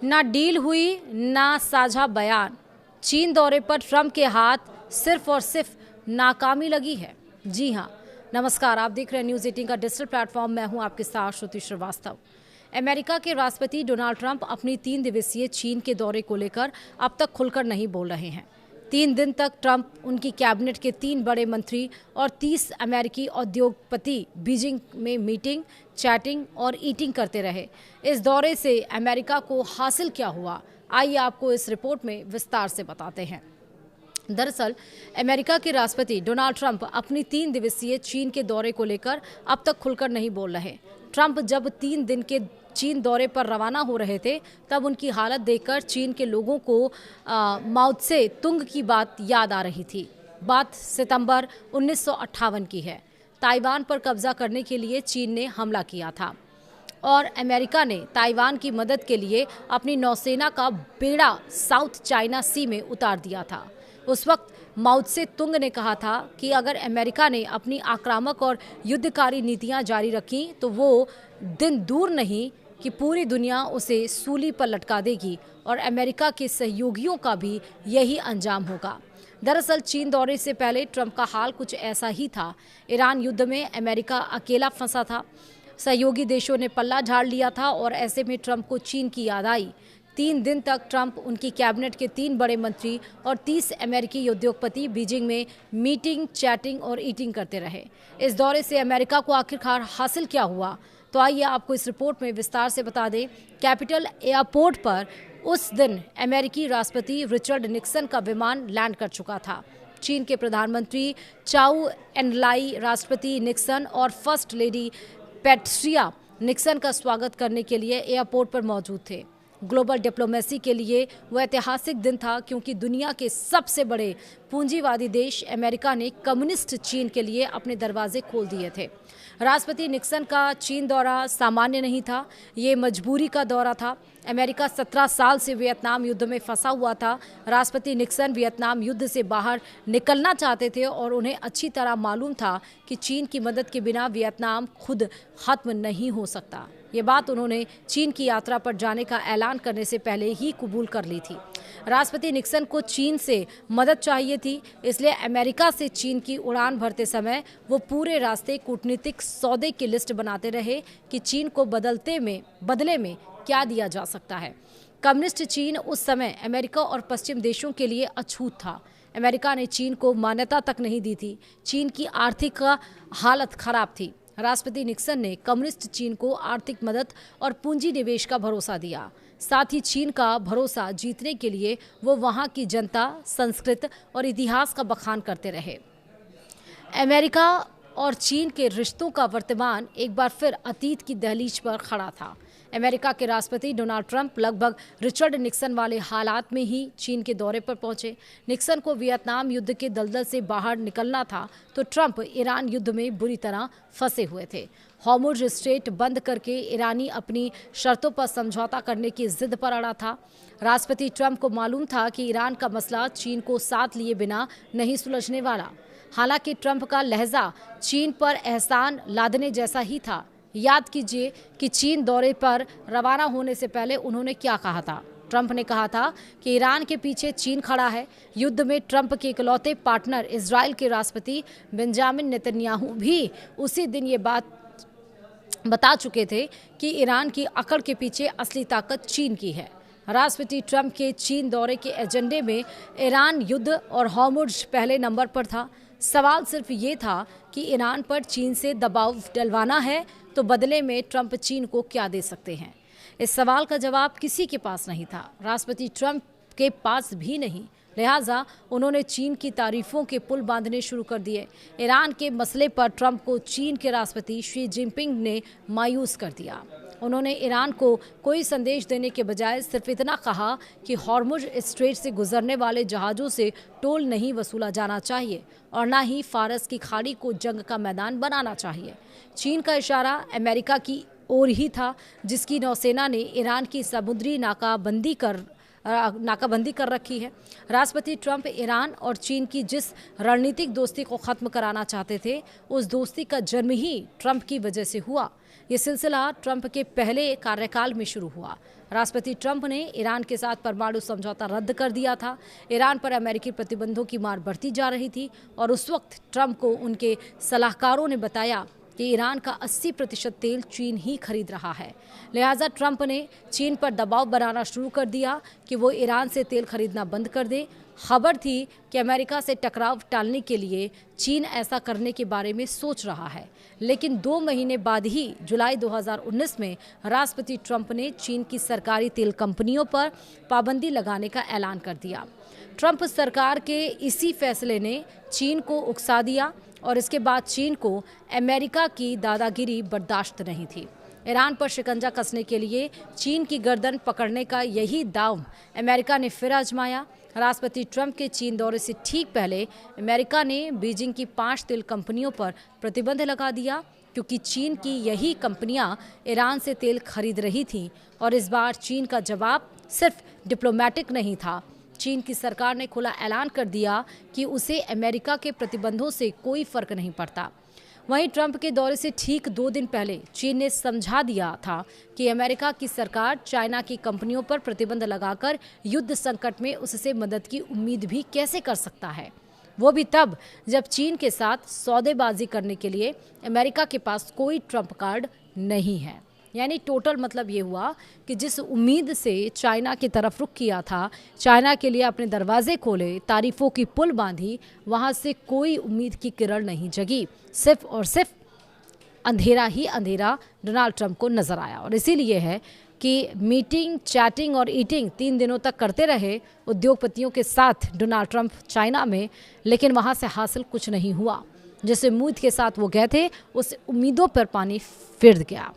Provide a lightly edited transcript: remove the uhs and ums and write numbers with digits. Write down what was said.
ना डील हुई ना साझा बयान। चीन दौरे पर ट्रंप के हाथ सिर्फ और सिर्फ नाकामी लगी है। जी हां, नमस्कार, आप देख रहे हैं न्यूज़ 18 का डिजिटल प्लेटफॉर्म। मैं हूं आपके साथ श्रुति श्रीवास्तव। अमेरिका के राष्ट्रपति डोनाल्ड ट्रंप अपनी 3 दिवसीय चीन के दौरे को लेकर अब तक खुलकर नहीं बोल रहे हैं। 3 दिन तक ट्रंप, उनकी कैबिनेट के 3 बड़े मंत्री और 30 अमेरिकी उद्योगपति बीजिंग में मीटिंग, चैटिंग और ईटिंग करते रहे। इस दौरे से अमेरिका को हासिल क्या हुआ, आइए आपको इस रिपोर्ट में विस्तार से बताते हैं। दरअसल अमेरिका के राष्ट्रपति डोनाल्ड ट्रंप अपनी 3 दिवसीय चीन के दौरे को लेकर अब तक खुलकर नहीं बोल रहे। ट्रंप जब 3 दिन के चीन दौरे पर रवाना हो रहे थे, तब उनकी हालत देखकर चीन के लोगों को माओ त्से तुंग की बात याद आ रही थी। बात सितंबर 1958 की है। ताइवान पर कब्जा करने के लिए चीन ने हमला किया था और अमेरिका ने ताइवान की मदद के लिए अपनी नौसेना का बेड़ा साउथ चाइना सी में उतार दिया था। उस वक्त माओ त्से तुंग ने कहा था कि अगर अमेरिका ने अपनी आक्रामक और युद्धकारी नीतियां जारी रखी तो वो दिन दूर नहीं कि पूरी दुनिया उसे सूली पर लटका देगी और अमेरिका के सहयोगियों का भी यही अंजाम होगा। दरअसल चीन दौरे से पहले ट्रंप का हाल कुछ ऐसा ही था। ईरान युद्ध में अमेरिका अकेला फंसा था, सहयोगी देशों ने पल्ला झाड़ लिया था और ऐसे में ट्रंप को चीन की याद आई। 3 दिन तक ट्रंप, उनकी कैबिनेट के 3 बड़े मंत्री और 30 अमेरिकी उद्योगपति बीजिंग में मीटिंग, चैटिंग और ईटिंग करते रहे। इस दौरे से अमेरिका को आखिरकार हासिल क्या हुआ, तो आइए आपको इस रिपोर्ट में विस्तार से बता दें। कैपिटल एयरपोर्ट पर उस दिन अमेरिकी राष्ट्रपति रिचर्ड निक्सन का विमान लैंड कर चुका था। चीन के प्रधानमंत्री चाउ एन-लाई, राष्ट्रपति निक्सन और फर्स्ट लेडी पैट्रिया निक्सन का स्वागत करने के लिए एयरपोर्ट पर मौजूद थे। ग्लोबल डिप्लोमेसी के लिए वह ऐतिहासिक दिन था, क्योंकि दुनिया के सबसे बड़े पूंजीवादी देश अमेरिका ने कम्युनिस्ट चीन के लिए अपने दरवाजे खोल दिए थे। राष्ट्रपति निक्सन का चीन दौरा सामान्य नहीं था, ये मजबूरी का दौरा था। अमेरिका 17 साल से वियतनाम युद्ध में फंसा हुआ था। राष्ट्रपति निक्सन वियतनाम युद्ध से बाहर निकलना चाहते थे और उन्हें अच्छी तरह मालूम था कि चीन की मदद के बिना वियतनाम खुद खत्म नहीं हो सकता। ये बात उन्होंने चीन की यात्रा पर जाने का ऐलान करने से पहले ही कबूल कर ली थी। राष्ट्रपति निक्सन को चीन से मदद चाहिए थी, इसलिए अमेरिका से चीन की उड़ान भरते समय वो पूरे रास्ते कूटनीतिक सौदे की लिस्ट बनाते रहे कि चीन को बदले में क्या दिया जा सकता है। कम्युनिस्ट चीन उस समय अमेरिका और पश्चिम देशों के लिए अछूत था। अमेरिका ने चीन को मान्यता तक नहीं दी थी। चीन की आर्थिक हालत खराब थी। राष्ट्रपति निक्सन ने कम्युनिस्ट चीन को आर्थिक मदद और पूंजी निवेश का भरोसा दिया। साथ ही चीन का भरोसा जीतने के लिए वो वहां की जनता, संस्कृति और इतिहास का बखान करते रहे। अमेरिका और चीन के रिश्तों का वर्तमान एक बार फिर अतीत की दहलीज पर खड़ा था। अमेरिका के राष्ट्रपति डोनाल्ड ट्रंप लगभग रिचर्ड निक्सन वाले हालात में ही चीन के दौरे पर पहुंचे। निक्सन को वियतनाम युद्ध के दलदल से बाहर निकलना था, तो ट्रंप ईरान युद्ध में बुरी तरह फंसे हुए थे। हॉर्मुज़ स्ट्रेट बंद करके ईरानी अपनी शर्तों पर समझौता करने की जिद पर अड़ा था। राष्ट्रपति ट्रंप को मालूम था कि ईरान का मसला चीन को साथ लिए बिना नहीं सुलझने वाला। हालांकि ट्रंप का लहजा चीन पर एहसान लादने जैसा ही था। याद कीजिए कि चीन दौरे पर रवाना होने से पहले उन्होंने क्या कहा था। ट्रंप ने कहा था कि ईरान के पीछे चीन खड़ा है। युद्ध में ट्रंप के इकलौते पार्टनर इजराइल के राष्ट्रपति बेंजामिन नेतन्याहू भी उसी दिन ये बात बता चुके थे कि ईरान की अकड़ के पीछे असली ताकत चीन की है। राष्ट्रपति ट्रंप के चीन दौरे के एजेंडे में ईरान युद्ध और हॉर्मुज़ पहले नंबर पर था। सवाल सिर्फ ये था कि ईरान पर चीन से दबाव डलवाना है तो बदले में ट्रंप चीन को क्या दे सकते हैं। इस सवाल का जवाब किसी के पास नहीं था, राष्ट्रपति ट्रंप के पास भी नहीं। लिहाजा उन्होंने चीन की तारीफों के पुल बांधने शुरू कर दिए। ईरान के मसले पर ट्रंप को चीन के राष्ट्रपति शी जिनपिंग ने मायूस कर दिया। उन्होंने ईरान को कोई संदेश देने के बजाय सिर्फ इतना कहा कि हॉर्मुज़ स्ट्रेट से गुजरने वाले जहाज़ों से टोल नहीं वसूला जाना चाहिए और न ही फारस की खाड़ी को जंग का मैदान बनाना चाहिए। चीन का इशारा अमेरिका की ओर ही था, जिसकी नौसेना ने ईरान की समुद्री नाकाबंदी कर रखी है। राष्ट्रपति ट्रंप ईरान और चीन की जिस रणनीतिक दोस्ती को खत्म कराना चाहते थे, उस दोस्ती का जन्म ही ट्रंप की वजह से हुआ। ये सिलसिला ट्रंप के पहले कार्यकाल में शुरू हुआ। राष्ट्रपति ट्रंप ने ईरान के साथ परमाणु समझौता रद्द कर दिया था। ईरान पर अमेरिकी प्रतिबंधों की मार बढ़ती जा रही थी और उस वक्त ट्रंप को उनके सलाहकारों ने बताया कि ईरान का 80% तेल चीन ही खरीद रहा है। लिहाजा ट्रंप ने चीन पर दबाव बनाना शुरू कर दिया कि वो ईरान से तेल खरीदना बंद कर दे। खबर थी कि अमेरिका से टकराव टालने के लिए चीन ऐसा करने के बारे में सोच रहा है, लेकिन 2 महीने बाद ही जुलाई 2019 में राष्ट्रपति ट्रंप ने चीन की सरकारी तेल कंपनियों पर पाबंदी लगाने का ऐलान कर दिया। ट्रंप सरकार के इसी फैसले ने चीन को उकसा दिया और इसके बाद चीन को अमेरिका की दादागिरी बर्दाश्त नहीं थी। ईरान पर शिकंजा कसने के लिए चीन की गर्दन पकड़ने का यही दांव अमेरिका ने फिर आजमाया। राष्ट्रपति ट्रंप के चीन दौरे से ठीक पहले अमेरिका ने बीजिंग की 5 तेल कंपनियों पर प्रतिबंध लगा दिया, क्योंकि चीन की यही कंपनियां ईरान से तेल खरीद रही थीं और इस बार चीन का जवाब सिर्फ डिप्लोमेटिक नहीं था। चीन की सरकार ने खुला ऐलान कर दिया कि उसे अमेरिका के प्रतिबंधों से कोई फर्क नहीं पड़ता। वहीं ट्रंप के दौरे से ठीक 2 दिन पहले चीन ने समझा दिया था कि अमेरिका की सरकार चाइना की कंपनियों पर प्रतिबंध लगाकर युद्ध संकट में उससे मदद की उम्मीद भी कैसे कर सकता है, वो भी तब जब चीन के साथ सौदेबाजी करने के लिए अमेरिका के पास कोई ट्रंप कार्ड नहीं है। यानी टोटल मतलब ये हुआ कि जिस उम्मीद से चाइना की तरफ रुख किया था, चाइना के लिए अपने दरवाजे खोले, तारीफों की पुल बांधी, वहाँ से कोई उम्मीद की किरण नहीं जगी। सिर्फ और सिर्फ अंधेरा ही अंधेरा डोनाल्ड ट्रंप को नजर आया। और इसीलिए है कि मीटिंग, चैटिंग और ईटिंग 3 दिनों तक करते रहे उद्योगपतियों के साथ डोनाल्ड ट्रंप चाइना में, लेकिन वहाँ से हासिल कुछ नहीं हुआ। जिस उम्मीद के साथ वो गए थे, उस उम्मीदों पर पानी फिर गया।